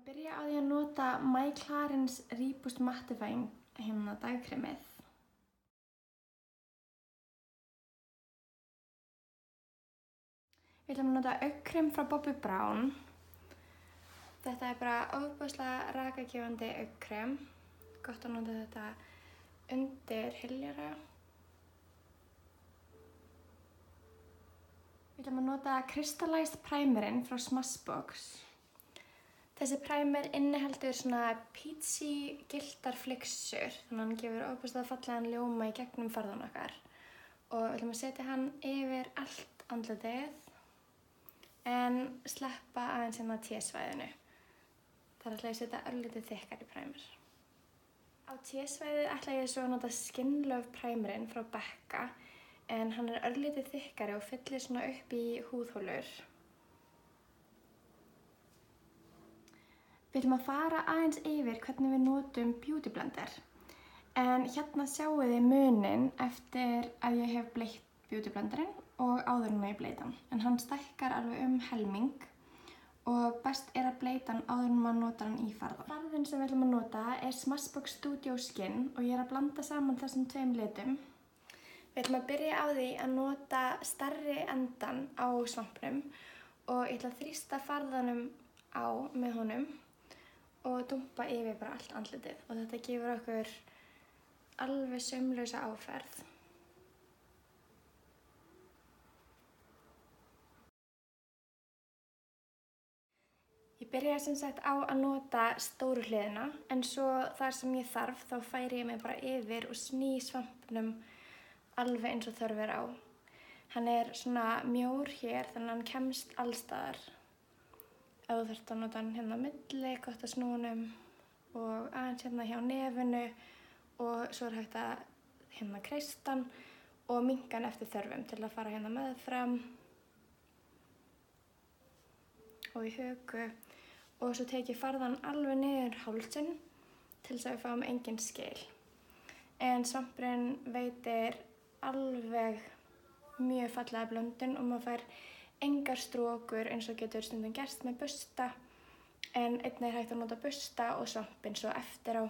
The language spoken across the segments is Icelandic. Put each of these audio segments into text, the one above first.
Byrja á því að nota My Clarins Reboost Mattifying dagkremið. Við ætlum að nota augnkrem frá Bobbi Brown. Þetta er bara ofboðslega rakagefandi augnkrem. Gott að nota þetta undir hyljara. Við ætlum að nota Crystallized Primerinn frá Smashbox. Þessi primer inniheldur svona peachy gylltar flyksur, þannig að hann gefur ofboðslega fallegan ljóma í gegnum farðan okkar. Og við ætlum að setja hann yfir allt andlitið en sleppa aðeins T-svæðinu. Þar ætla ég að setja örlítið þykkari primer. Á T-svæðið ætla ég svo að nota Skin Love primerinn frá Becca, en hann er örlítið þykkari og fyllir svona upp í húðhólur. Við ætlum að fara aðeins yfir hvernig við notum Beauty Blender. En hérna sjáu þið muninn eftir að ég hef bleitt Beauty Blenderinn og áður en ég bleita hann. En hann stækkar alveg helming og best er að bleita hann áður en maður notar hann í farða. Farðinn sem við ætlum að nota er Smashbox Studio Skin og ég er að blanda saman þessum tveim litum. Við ætlum að byrja á því að nota stærri endan á svampnum og ég ætla að þrýsta farðanum á með honum og dumpa yfir bara allt andlitið og þetta gefur okkur alveg saumlausa áferð. Ég byrjaði sem sagt á að nota stóru hliðina en svo þar sem ég þarf þá færi ég mig bara yfir og sný svampnum alveg eins og þörf er á. Hann er svona mjór hér þannig að hann kemst allstaðar. Ef þú þarft að nota hann hérna á milli, gott að snúa honum og aðeins hérna hjá nefinu og svo er hægt að hérna kreista hann og minnka hann eftir þörfum til að fara hérna meðfram og í höku og svo tek ég farðan alveg niður hálsinn til þess að við fáum engin skil. En svampurinn veitir alveg mjög fallega blöndun og maður fær engar strókur eins og getur stundum gerst með busta, en einnig er hægt að nota busta og svampinn svo eftir á.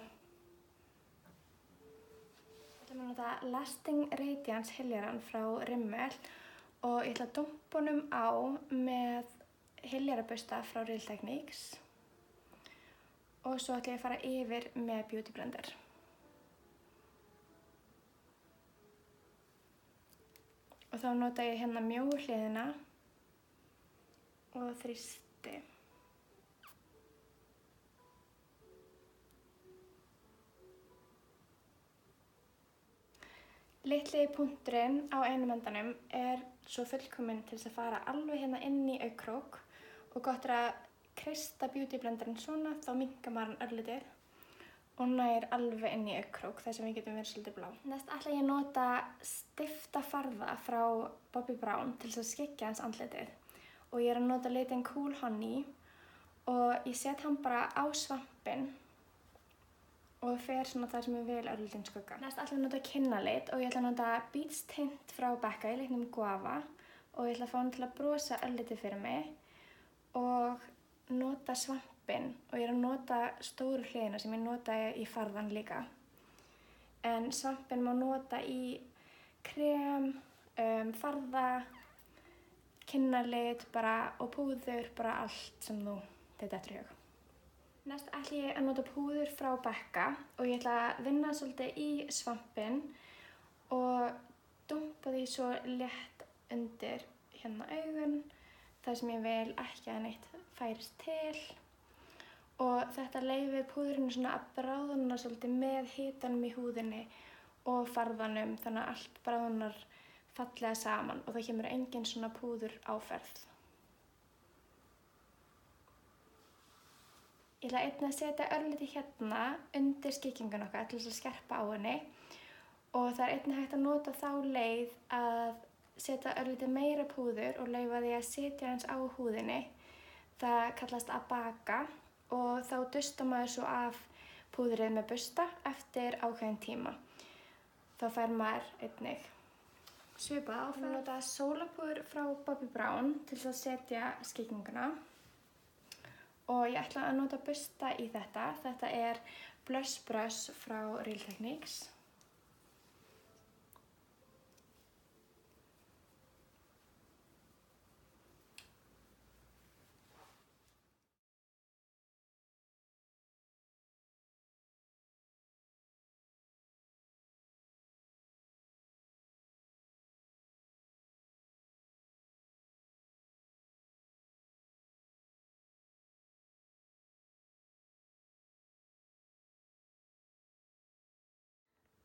Ég ætla að nota Lasting Radiance hyljarann frá Rimmel og ég ætla að dumpa honum á með hyljarabusta frá Real Techniques og svo ætla ég að fara yfir með Beauty Blender. Og þá nota ég hérna mjóu hliðina og þrýsti. Litli punkturinn á einum endanum er svo fullkominn til þess að fara alveg hérna inn í augnkrók og gott er að kreista Beauty Blenderinn svona, þá minnkar maður hann örlítið og nær alveg inn í augnkrók þar sem við getum verið svolítið blá. Næst ætla ég að nota stifta farða frá Bobbi Brown til þess að skyggja hans andlitið. Og ég er að nota litinn Cool Honey og ég set hann bara á svampinn og fer svona þar sem ég vil örlítinn skugga. Næst ætla ég að nota kinnalit og ég ætla að nota Beach Tint frá Becca í litnum Guava og ég ætla að fá hann til að brosa örlítið fyrir mig og nota svampinn og ég er að nota stóru hliðina sem ég notaði í farðan líka. En svampinn má nota í krem, farða, kinnalit og púður, bara allt sem þér dettur í hug. Næst ætla ég að nota púður frá Becca og ég ætla að vinna svolítið í svampinn og dumpa því svo létt undir hérna augun þar sem ég vil ekki að neitt færist til. Og þetta leyfir púðurinn svona að bráðna svolítið með hitanum í húðinni og farðanum þannig að allt bráðnar fallega saman og það kemur engin svona púður áferð. Ég ætla einnig að setja örlítið hérna undir skyggingun okkar til þess að skerpa á henni og það er einnig hægt að nota þá leið að setja örlítið meira púður og leyfa því að setja hans á húðinni. Það kallast að baka og þá dustar maður svo af púðrið með busta eftir ákveðinn tíma. Þá fær maður einnig svipað áferð. Ég nota sólapúður frá Bobbi Brown til þess að setja skygginguna og ég ætla að nota bursta í þetta. Þetta er Blush Brush frá Real Techniques.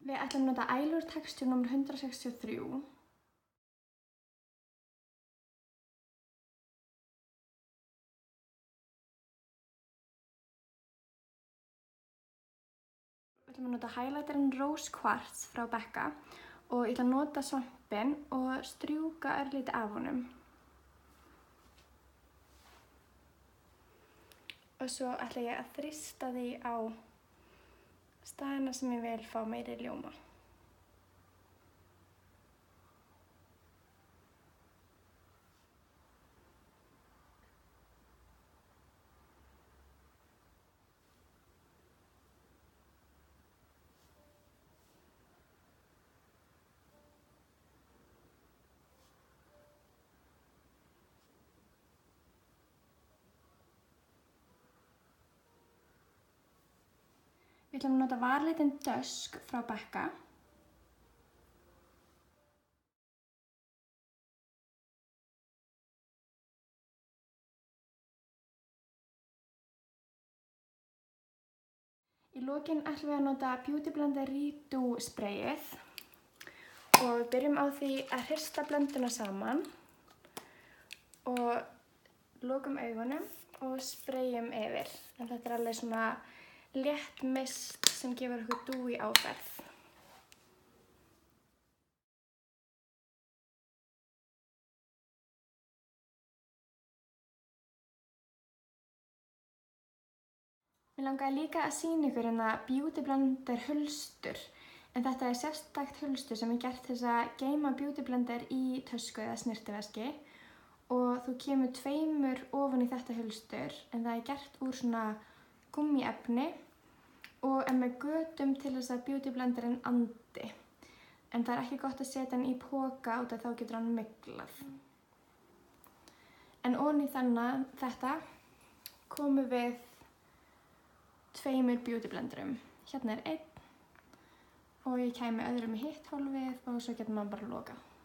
Við ætlum að nota Eyelure Texture nr. 163. Við ætlum að nota highlighterinn Rose Quartz frá Becca og ég ætla að nota svampinn og strjúka örlítið af honum. Og svo ætla ég að þrýsta því á staðina sem ég vil fá meiri ljóma. Við ætlum að nota varalitinn Dusk frá Becca. Í lokin ætlum við að nota Beauty Blender Redo sprayið og við byrjum á því að hrista blönduna saman og lokum augunum og sprayum yfir. En þetta er alveg svona létt mist sem gefur okkur dewy áferð. Mér langaði líka að sýna ykkur hérna Beauty Blender hulstur. En þetta er sérstakt hulstur sem er gert til þess að geyma Beauty Blender í tösku eða snyrtiveski. Og þú kemur tveimur ofan í þetta hulstur en það er gert úr svona gúmmíefni og er með götum til þess að Beauty Blenderinn andi. En það er ekki gott að setja hann í poka út af þá getur hann myglað. En ofan í þetta komum við tveimur Beauty Blenderum. Hérna er einn og ég kæmi öðrum í hitt hólfið og svo getur maður bara lokað.